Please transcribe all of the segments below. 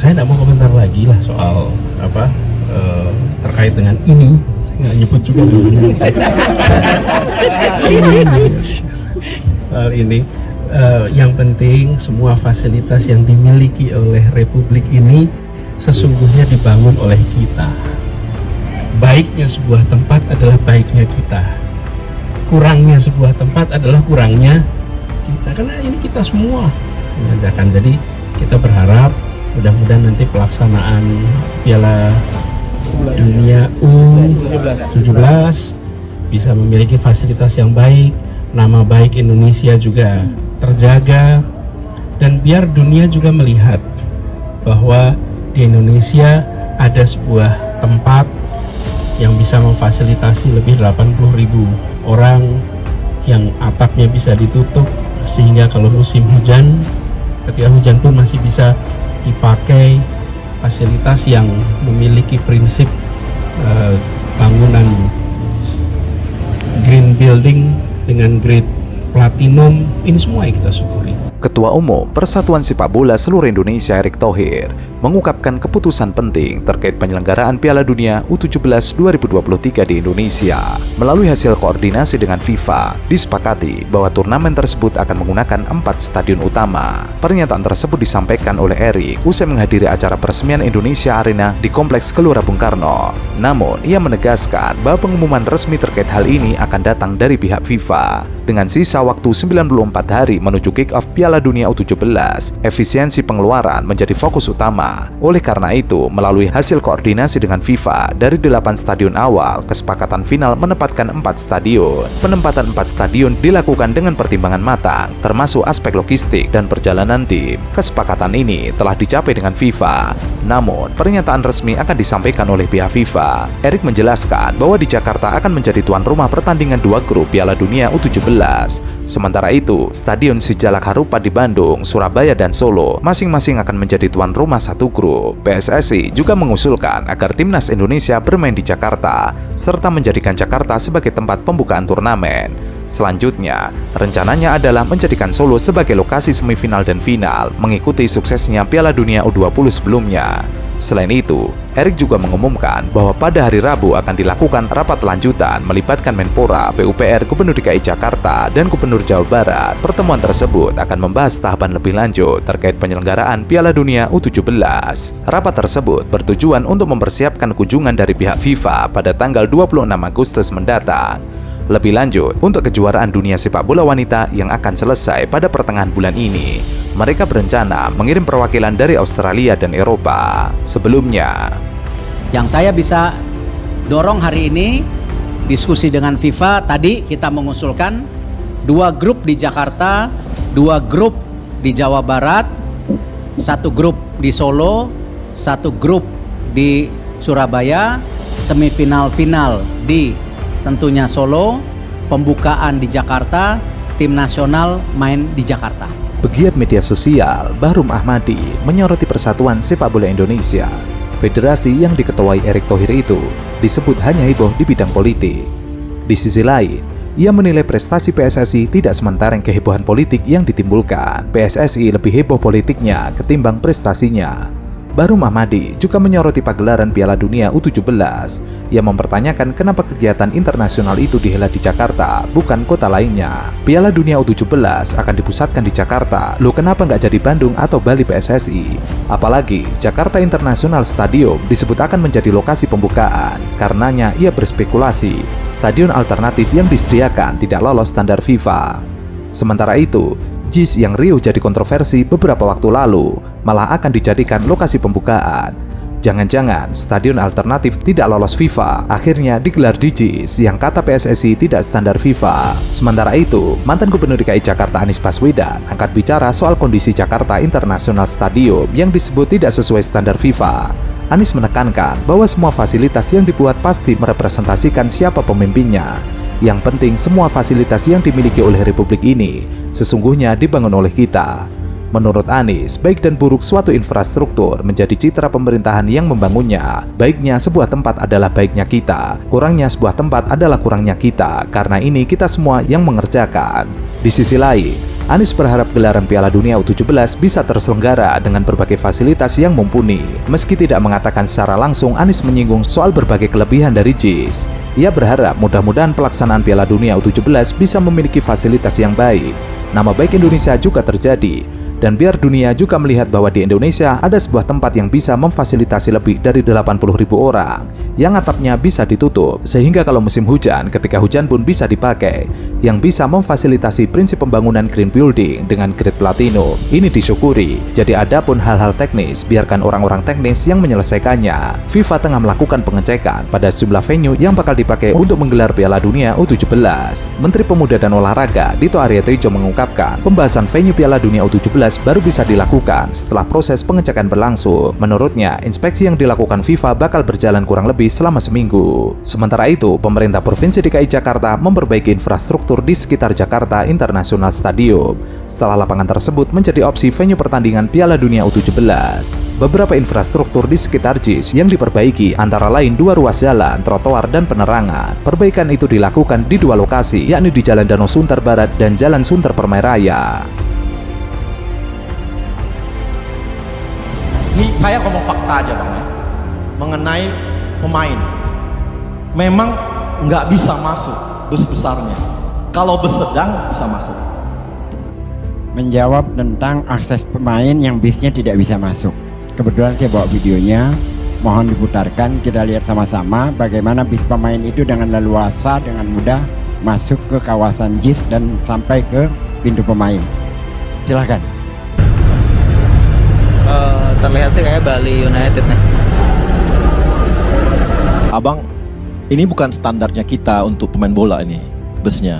saya tidak mau komentar lagi lah soal apa terkait dengan ini. Saya nggak nyebut juga hal ini. Yang penting semua fasilitas yang dimiliki oleh Republik ini sesungguhnya dibangun oleh kita. Baiknya sebuah tempat adalah baiknya kita, kurangnya sebuah tempat adalah kurangnya kita, karena ini kita semua mengerjakan. Jadi kita berharap mudah-mudahan nanti pelaksanaan Piala Dunia U17 bisa memiliki fasilitas yang baik, nama baik Indonesia juga terjaga, dan biar dunia juga melihat bahwa di Indonesia ada sebuah tempat yang bisa memfasilitasi lebih 80.000 orang, yang atapnya bisa ditutup sehingga kalau musim hujan, ketika hujan pun masih bisa dipakai, fasilitas yang memiliki prinsip bangunan green building dengan grade platinum. Ini semua yang kita syukuri. Ketua Umum Persatuan Sepak Bola Seluruh Indonesia Erick Thohir mengungkapkan keputusan penting terkait penyelenggaraan Piala Dunia U17 2023 di Indonesia. Melalui hasil koordinasi dengan FIFA, disepakati bahwa turnamen tersebut akan menggunakan 4 stadion utama. Pernyataan tersebut disampaikan oleh Erick usai menghadiri acara peresmian Indonesia Arena di Kompleks Gelora Bung Karno. Namun, ia menegaskan bahwa pengumuman resmi terkait hal ini akan datang dari pihak FIFA. Dengan sisa waktu 94 hari menuju kick-off Piala Dunia U17, efisiensi pengeluaran menjadi fokus utama. Oleh karena itu, melalui hasil koordinasi dengan FIFA dari 8 stadion awal, kesepakatan final menempatkan 4 stadion. Penempatan 4 stadion dilakukan dengan pertimbangan matang, termasuk aspek logistik dan perjalanan tim. Kesepakatan ini telah dicapai dengan FIFA. Namun, pernyataan resmi akan disampaikan oleh pihak FIFA. Erick menjelaskan bahwa di Jakarta akan menjadi tuan rumah pertandingan 2 grup Piala Dunia U17. Sementara itu, Stadion Sijalak Harupat di Bandung, Surabaya, dan Solo masing-masing akan menjadi tuan rumah 1 grup. PSSI juga mengusulkan agar timnas Indonesia bermain di Jakarta, serta menjadikan Jakarta sebagai tempat pembukaan turnamen. Selanjutnya, rencananya adalah menjadikan Solo sebagai lokasi semifinal dan final, mengikuti suksesnya Piala Dunia U20 sebelumnya. Selain itu, Erick juga mengumumkan bahwa pada hari Rabu akan dilakukan rapat lanjutan melibatkan Menpora, PUPR, Gubernur DKI Jakarta, dan Gubernur Jawa Barat. Pertemuan tersebut akan membahas tahapan lebih lanjut terkait penyelenggaraan Piala Dunia U17. Rapat tersebut bertujuan untuk mempersiapkan kunjungan dari pihak FIFA pada tanggal 26 Agustus mendatang. Lebih lanjut, untuk kejuaraan dunia sepak bola wanita yang akan selesai pada pertengahan bulan ini, mereka berencana mengirim perwakilan dari Australia dan Eropa. Sebelumnya, yang saya bisa dorong hari ini, diskusi dengan FIFA, tadi kita mengusulkan 2 grup di Jakarta, 2 grup di Jawa Barat, 1 grup di Solo, 1 grup di Surabaya, semifinal-final di tentunya Solo, pembukaan di Jakarta, tim nasional main di Jakarta. pegiat media sosial Bahrum Ahmadi menyoroti Persatuan Sepak Bola Indonesia. Federasi yang diketuai Erick Thohir itu disebut hanya heboh di bidang politik. Di sisi lain, ia menilai prestasi PSSI tidak sementareng kehebohan politik yang ditimbulkan. PSSI lebih heboh politiknya ketimbang prestasinya. Bahrum Ahmadi juga menyoroti pagelaran Piala Dunia U17. Ia mempertanyakan kenapa kegiatan internasional itu dihelat di Jakarta, bukan kota lainnya. Piala Dunia U17 akan dipusatkan di Jakarta, loh kenapa nggak jadi Bandung atau Bali PSSI? Apalagi Jakarta International Stadium disebut akan menjadi lokasi pembukaan. Karenanya ia berspekulasi, stadion alternatif yang disediakan tidak lolos standar FIFA. Sementara itu, JIS yang riuh jadi kontroversi beberapa waktu lalu malah akan dijadikan lokasi pembukaan. Jangan-jangan stadion alternatif tidak lolos FIFA akhirnya digelar di JIS yang kata PSSI tidak standar FIFA. Sementara itu, mantan Gubernur DKI Jakarta Anies Baswedan angkat bicara soal kondisi Jakarta International Stadium yang disebut tidak sesuai standar FIFA. Anies menekankan bahwa semua fasilitas yang dibuat pasti merepresentasikan siapa pemimpinnya. Yang penting semua fasilitas yang dimiliki oleh Republik ini sesungguhnya dibangun oleh kita. Menurut Anies, baik dan buruk suatu infrastruktur menjadi citra pemerintahan yang membangunnya. Baiknya sebuah tempat adalah baiknya kita, kurangnya sebuah tempat adalah kurangnya kita, karena ini kita semua yang mengerjakan. Di sisi lain, Anies berharap gelaran Piala Dunia U17 bisa terselenggara dengan berbagai fasilitas yang mumpuni. Meski tidak mengatakan secara langsung, Anies menyinggung soal berbagai kelebihan dari JIS. Ia berharap mudah-mudahan pelaksanaan Piala Dunia U17 bisa memiliki fasilitas yang baik. Nama baik Indonesia juga terjadi. Dan biar dunia juga melihat bahwa di Indonesia ada sebuah tempat yang bisa memfasilitasi lebih dari 80.000 orang, yang atapnya bisa ditutup, sehingga kalau musim hujan, ketika hujan pun bisa dipakai, yang bisa memfasilitasi prinsip pembangunan green building dengan grade platinum. Ini disyukuri. Jadi ada pun hal-hal teknis, biarkan orang-orang teknis yang menyelesaikannya. FIFA tengah melakukan pengecekan pada sejumlah venue yang bakal dipakai untuk menggelar Piala Dunia U17. Menteri Pemuda dan Olahraga Dito Aryo Tejo mengungkapkan, pembahasan venue Piala Dunia U17 baru bisa dilakukan setelah proses pengecekan berlangsung. Menurutnya, inspeksi yang dilakukan FIFA bakal berjalan kurang lebih selama seminggu. Sementara itu, pemerintah Provinsi DKI Jakarta memperbaiki infrastruktur di sekitar Jakarta International Stadium setelah lapangan tersebut menjadi opsi venue pertandingan Piala Dunia U17. Beberapa infrastruktur di sekitar JIS yang diperbaiki antara lain 2 ruas jalan, trotoar, dan penerangan. Perbaikan itu dilakukan di 2 lokasi, yakni di Jalan Danau Sunter Barat dan Jalan Sunter Permai Raya. Ini saya ngomong fakta aja Bang ya, mengenai pemain. Memang nggak bisa masuk bus besarnya. Kalau bus sedang bisa masuk. Menjawab tentang akses pemain yang bisnya tidak bisa masuk. Kebetulan saya bawa videonya, mohon diputarkan, kita lihat sama-sama bagaimana bis pemain itu dengan leluasa, dengan mudah masuk ke kawasan JIS dan sampai ke pintu pemain. Silahkan. Terlihat sih kayak Bali United nih. Abang, ini bukan standarnya kita untuk pemain bola ini, busnya.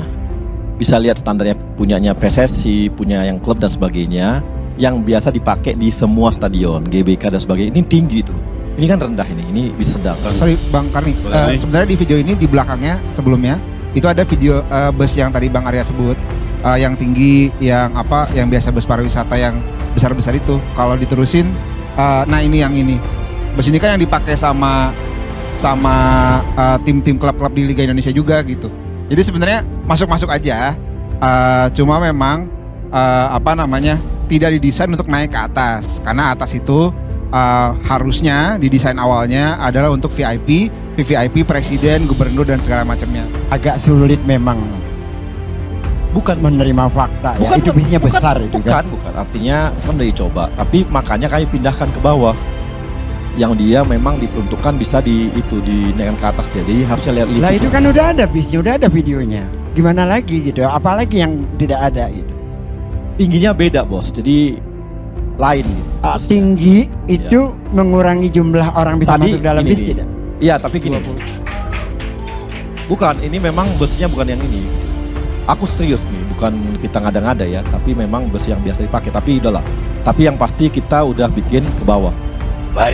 Bisa lihat standarnya punyanya PSSI, punya yang klub dan sebagainya, yang biasa dipakai di semua stadion, GBK dan sebagainya. Ini tinggi tuh. Ini kan rendah ini bis sedang. Sorry Bang Karni, sebenarnya di video ini di belakangnya sebelumnya itu ada video bus yang tadi Bang Arya sebut, yang tinggi, yang biasa bus pariwisata yang besar-besar itu. Kalau diterusin, nah ini yang ini. Bus ini kan yang dipakai sama tim-tim klub-klub di Liga Indonesia juga gitu. Jadi sebenarnya masuk-masuk aja. Cuma memang tidak didesain untuk naik ke atas, karena atas itu harusnya didesain awalnya adalah untuk VIP, VVIP, presiden, gubernur dan segala macamnya. Agak sulit memang. Bukan menerima fakta ya, itu bisnya besar itu kan. Bukan, artinya kan udah dicoba, tapi makanya kami pindahkan ke bawah. Yang dia memang diperuntukkan bisa dinaikkan ke atas, jadi harusnya lihat. Lah itu kan udah ada bisnya, udah ada videonya. Gimana lagi gitu, apalagi yang tidak ada gitu. Tingginya beda bos, jadi lain gitu. Tinggi itu mengurangi jumlah orang bisa masuk dalam bis tidak? Iya, tapi gini. Bukan, ini memang busnya bukan yang ini. Aku serius nih, bukan kita ngada-ngada ya, tapi memang bus yang biasa dipakai. Tapi udahlah. Tapi yang pasti kita udah bikin ke bawah.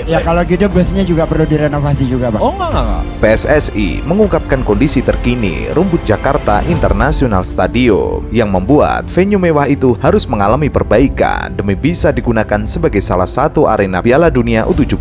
Ya kalau gitu busnya juga perlu direnovasi juga Bang. Oh enggak. PSSI mengungkapkan kondisi terkini rumput Jakarta International Stadium yang membuat venue mewah itu harus mengalami perbaikan demi bisa digunakan sebagai salah satu arena Piala Dunia U17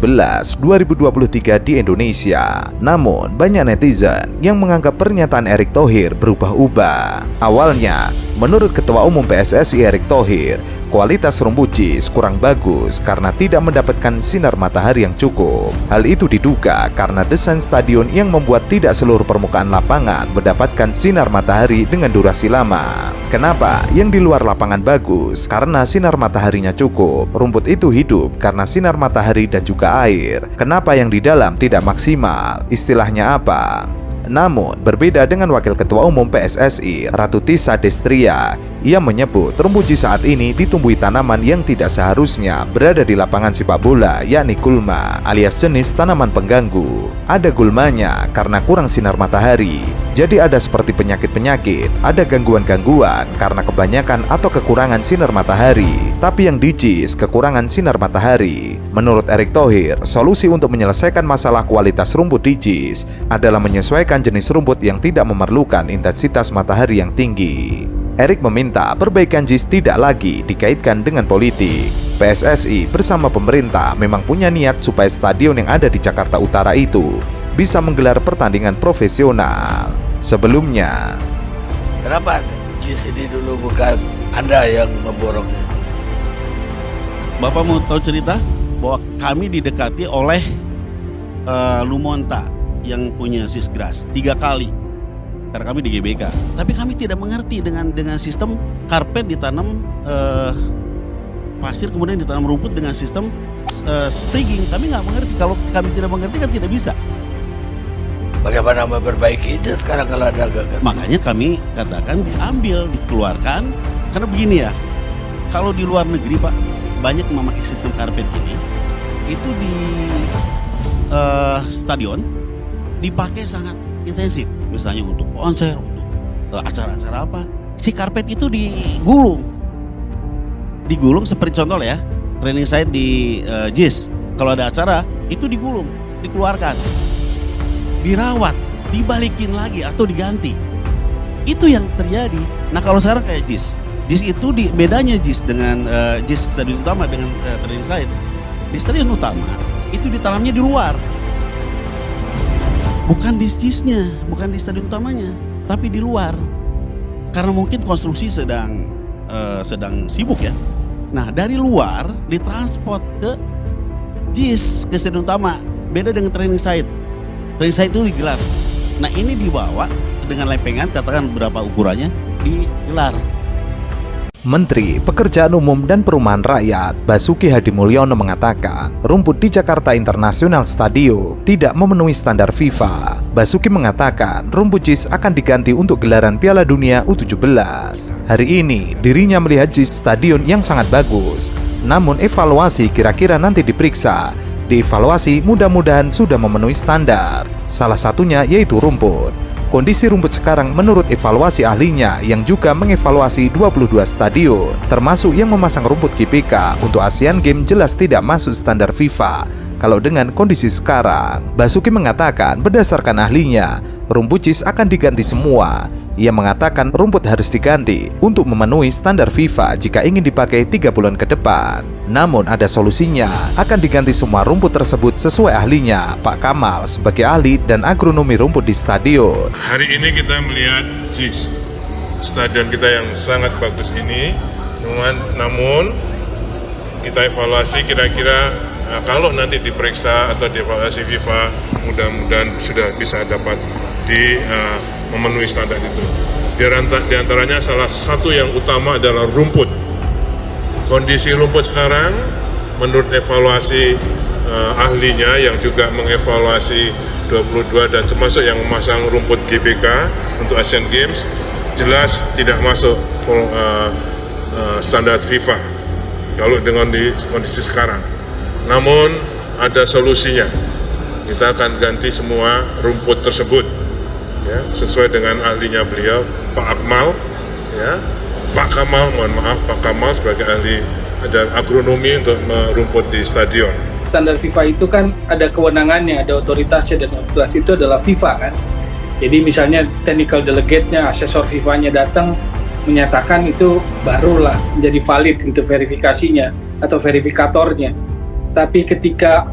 2023 di Indonesia. Namun banyak netizen yang menganggap pernyataan Erick Thohir berubah-ubah. Awalnya, menurut Ketua Umum PSSI Erick Thohir, kualitas rumput JIS kurang bagus karena tidak mendapatkan sinar matahari yang cukup. Hal itu diduga karena desain stadion yang membuat tidak seluruh permukaan lapangan mendapatkan sinar matahari dengan durasi lama. Kenapa yang di luar lapangan bagus? Karena sinar mataharinya cukup. Rumput itu hidup karena sinar matahari dan juga air. Kenapa yang di dalam tidak maksimal? Istilahnya apa? Namun, berbeda dengan Wakil Ketua Umum PSSI, Ratu Tisa Destria, ia menyebut rumput JIS saat ini ditumbuhi tanaman yang tidak seharusnya berada di lapangan sepak bola, yakni gulma, alias jenis tanaman pengganggu. Ada gulmanya karena kurang sinar matahari. Jadi ada seperti penyakit-penyakit, ada gangguan-gangguan karena kebanyakan atau kekurangan sinar matahari. Tapi yang di JIS kekurangan sinar matahari. Menurut Erick Thohir, solusi untuk menyelesaikan masalah kualitas rumput di JIS adalah menyesuaikan jenis rumput yang tidak memerlukan intensitas matahari yang tinggi. Erik meminta perbaikan JIS tidak lagi dikaitkan dengan politik. PSSI bersama pemerintah memang punya niat supaya stadion yang ada di Jakarta Utara itu bisa menggelar pertandingan profesional. Sebelumnya, kenapa JIS ini dulu bukan Anda yang memborongnya? Bapak mau tahu cerita bahwa kami didekati oleh Lumonta yang punya Sisgras 3 kali karena kami di GBK. Tapi kami tidak mengerti dengan sistem karpet ditanam pasir kemudian ditanam rumput dengan sistem sprigging. Kami nggak mengerti. Kalau kami tidak mengerti kan tidak bisa. Bagaimana memperbaikinya sekarang kalau ada gagal? Makanya kami katakan diambil, dikeluarkan. Karena begini ya, kalau di luar negeri Pak, banyak memakai sistem karpet ini. Itu di stadion dipakai sangat intensif. Misalnya untuk konser, untuk acara-acara apa. Si karpet itu digulung. Digulung seperti contoh ya, training site di JIS. Kalau ada acara, itu digulung, dikeluarkan. Dirawat, dibalikin lagi atau diganti. Itu yang terjadi. Nah kalau sekarang kayak JIS itu bedanya JIS dengan JIS stadion utama dengan training site. Di stadion utama itu ditanamnya di luar, bukan di JIS-nya, bukan di stadion utamanya, tapi di luar. Karena mungkin konstruksi sedang sibuk ya. Nah dari luar ditransport ke JIS, ke stadion utama. Beda dengan training site. Training site itu digelar. Nah ini dibawa dengan lempengan, katakan berapa ukurannya, digelar. Menteri Pekerjaan Umum dan Perumahan Rakyat Basuki Hadimulyono mengatakan rumput di Jakarta International Stadium tidak memenuhi standar FIFA. Basuki mengatakan rumput JIS akan diganti untuk gelaran Piala Dunia U17. Hari ini dirinya melihat JIS stadion yang sangat bagus, namun evaluasi kira-kira nanti diperiksa. Dievaluasi mudah-mudahan sudah memenuhi standar. Salah satunya yaitu rumput. Kondisi rumput sekarang menurut evaluasi ahlinya yang juga mengevaluasi 22 stadion, termasuk yang memasang rumput GBK untuk Asian Games jelas tidak masuk standar FIFA. Kalau dengan kondisi sekarang, Basuki mengatakan berdasarkan ahlinya, rumput JIS akan diganti semua. Ia mengatakan rumput harus diganti untuk memenuhi standar FIFA jika ingin dipakai 3 bulan ke depan. Namun ada solusinya, akan diganti semua rumput tersebut sesuai ahlinya, Pak Kamal sebagai ahli dan agronomi rumput di stadion. Hari ini kita melihat JIS, stadion kita yang sangat bagus ini, namun kita evaluasi kira-kira kalau nanti diperiksa atau dievaluasi FIFA, mudah-mudahan sudah bisa dapat memenuhi standar itu. Di antaranya salah satu yang utama adalah rumput. Kondisi rumput sekarang menurut evaluasi ahlinya yang juga mengevaluasi 22 dan termasuk yang memasang rumput GBK untuk Asian Games jelas tidak masuk standar FIFA kalau dengan di kondisi sekarang. Namun ada solusinya. Kita akan ganti semua rumput tersebut ya, sesuai dengan ahlinya beliau, Pak Akmal ya. Pak Kamal, mohon maaf, Pak Kamal sebagai ahli dan agronomi untuk merumput di stadion. Standar FIFA itu kan ada kewenangannya, ada otoritasnya, dan otoritas itu adalah FIFA kan. Jadi misalnya technical delegate-nya, asesor FIFA-nya datang menyatakan itu barulah menjadi valid gitu verifikasinya atau verifikatornya. Tapi ketika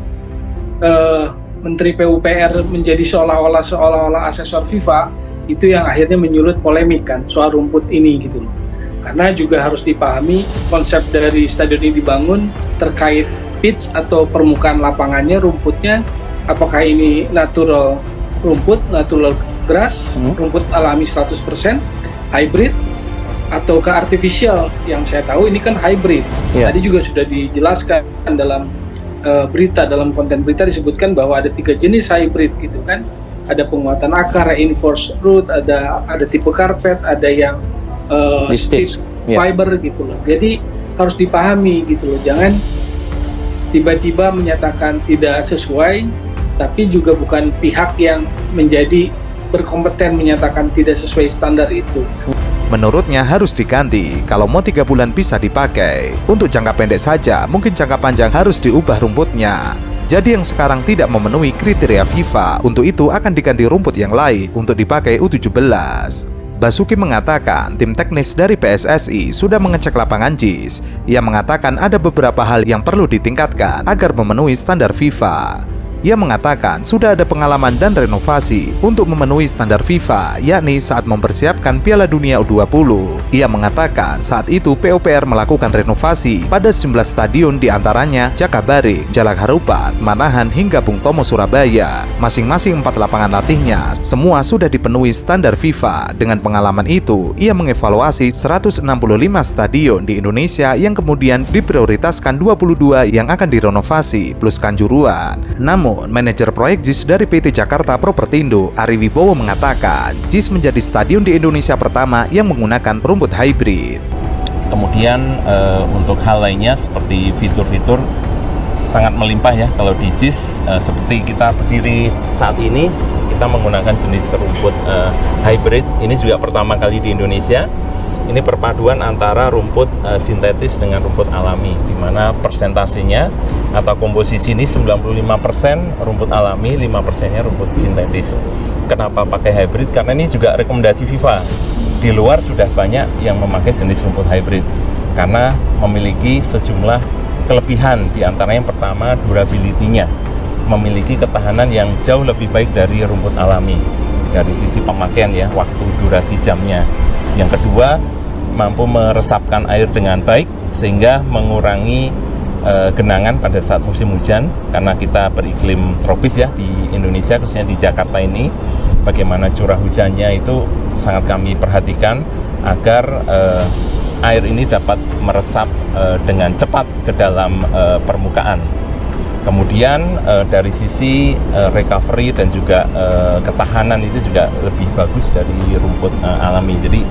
Menteri PUPR menjadi seolah-olah asesor FIFA, itu yang akhirnya menyulut polemik kan soal rumput ini gitu loh. Karena juga harus dipahami konsep dari stadion ini dibangun terkait pitch atau permukaan lapangannya, rumputnya, apakah ini natural rumput, natural grass, rumput alami 100%, hybrid, atau ke artificial. Yang saya tahu ini kan hybrid. Tadi juga sudah dijelaskan dalam berita, dalam konten berita disebutkan bahwa ada 3 jenis hybrid gitu kan. Ada penguatan akar, reinforced root, ada tipe karpet, ada yang stick fiber gitu loh. Jadi harus dipahami gitu loh. Jangan tiba-tiba menyatakan tidak sesuai, tapi juga bukan pihak yang menjadi berkompeten menyatakan tidak sesuai standar itu. Menurutnya harus diganti, kalau mau 3 bulan bisa dipakai. Untuk jangka pendek saja, mungkin jangka panjang harus diubah rumputnya. Jadi yang sekarang tidak memenuhi kriteria FIFA, untuk itu akan diganti rumput yang lain untuk dipakai U17. Basuki mengatakan tim teknis dari PSSI sudah mengecek lapangan JIS. Ia mengatakan ada beberapa hal yang perlu ditingkatkan agar memenuhi standar FIFA. Ia mengatakan sudah ada pengalaman dan renovasi untuk memenuhi standar FIFA, yakni saat mempersiapkan Piala Dunia U20. Ia mengatakan saat itu PUPR melakukan renovasi pada 19 stadion diantaranya Jakabaring, Jalak Harupat, Manahan hingga Bung Tomo Surabaya. Masing-masing 4 lapangan latihnya semua sudah dipenuhi standar FIFA. Dengan pengalaman itu, ia mengevaluasi 165 stadion di Indonesia yang kemudian diprioritaskan 22 yang akan direnovasi plus Kanjuruhan. Namun, manajer proyek JIS dari PT Jakarta Propertindo, Ari Wibowo mengatakan, JIS menjadi stadion di Indonesia pertama yang menggunakan rumput hybrid. Kemudian untuk hal lainnya seperti fitur-fitur sangat melimpah ya kalau di JIS. Seperti kita berdiri saat ini, kita menggunakan jenis rumput hybrid. Ini juga pertama kali di Indonesia. Ini perpaduan antara rumput sintetis dengan rumput alami, di mana persentasenya atau komposisi ini 95% rumput alami, 5%-nya rumput sintetis. Kenapa pakai hybrid? Karena ini juga rekomendasi FIFA. Di luar sudah banyak yang memakai jenis rumput hybrid karena memiliki sejumlah kelebihan, di antara yang pertama durability-nya, memiliki ketahanan yang jauh lebih baik dari rumput alami dari sisi pemakaian ya, waktu durasi jamnya. Yang kedua, mampu meresapkan air dengan baik sehingga mengurangi genangan pada saat musim hujan, karena kita beriklim tropis ya di Indonesia, khususnya di Jakarta ini. Bagaimana curah hujannya itu sangat kami perhatikan agar air ini dapat meresap dengan cepat ke dalam permukaan. Kemudian dari sisi recovery dan juga ketahanan itu juga lebih bagus dari rumput alami. Jadi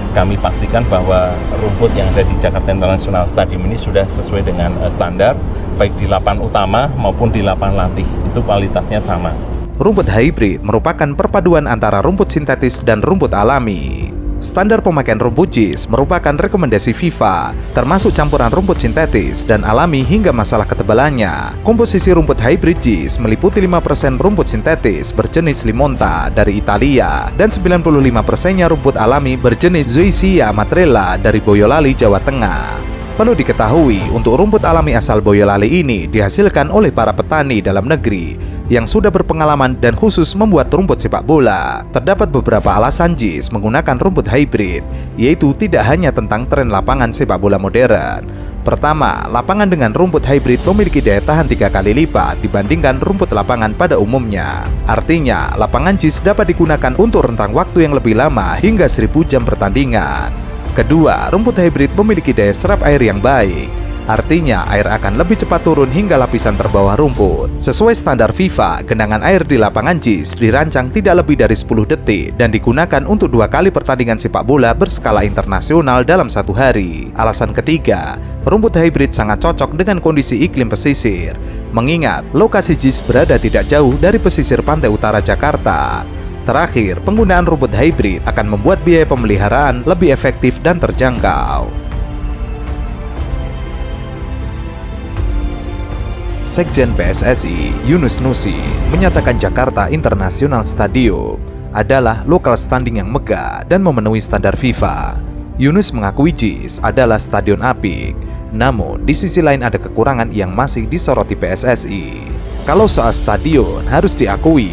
kami pastikan bahwa rumput yang ada di Jakarta International Stadium ini sudah sesuai dengan standar, baik di lapangan utama maupun di lapangan latih, itu kualitasnya sama. Rumput hybrid merupakan perpaduan antara rumput sintetis dan rumput alami. Standar pemakaian rumput JIS merupakan rekomendasi FIFA, termasuk campuran rumput sintetis dan alami hingga masalah ketebalannya. Komposisi rumput hybrid JIS meliputi 5% rumput sintetis berjenis Limonta dari Italia dan 95%-nya rumput alami berjenis Zoysia matrella dari Boyolali, Jawa Tengah. Perlu diketahui, untuk rumput alami asal Boyolali ini dihasilkan oleh para petani dalam negeri yang sudah berpengalaman dan khusus membuat rumput sepak bola. Terdapat beberapa alasan JIS menggunakan rumput hybrid, yaitu tidak hanya tentang tren lapangan sepak bola modern. Pertama, lapangan dengan rumput hybrid memiliki daya tahan 3 kali lipat dibandingkan rumput lapangan pada umumnya. Artinya, lapangan JIS dapat digunakan untuk rentang waktu yang lebih lama hingga 1000 jam pertandingan. Kedua, rumput hybrid memiliki daya serap air yang baik. Artinya, air akan lebih cepat turun hingga lapisan terbawah rumput. Sesuai standar FIFA, genangan air di lapangan JIS dirancang tidak lebih dari 10 detik dan digunakan untuk 2 kali pertandingan sepak bola berskala internasional dalam 1 hari. Alasan ketiga, rumput hybrid sangat cocok dengan kondisi iklim pesisir, mengingat lokasi JIS berada tidak jauh dari pesisir pantai utara Jakarta. Terakhir, penggunaan rumput hybrid akan membuat biaya pemeliharaan lebih efektif dan terjangkau. Sekjen PSSI, Yunus Nusi, menyatakan Jakarta International Stadium adalah local standing yang megah dan memenuhi standar FIFA. Yunus mengakui JIS adalah stadion apik, namun di sisi lain ada kekurangan yang masih disoroti PSSI. Kalau soal stadion, harus diakui,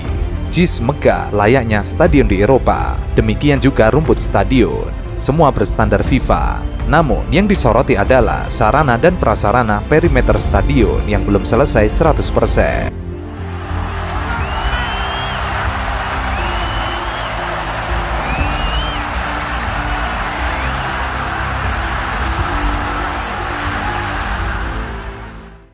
JIS megah layaknya stadion di Eropa. Demikian juga rumput stadion, semua berstandar FIFA. Namun, yang disoroti adalah sarana dan prasarana perimeter stadion yang belum selesai 100%.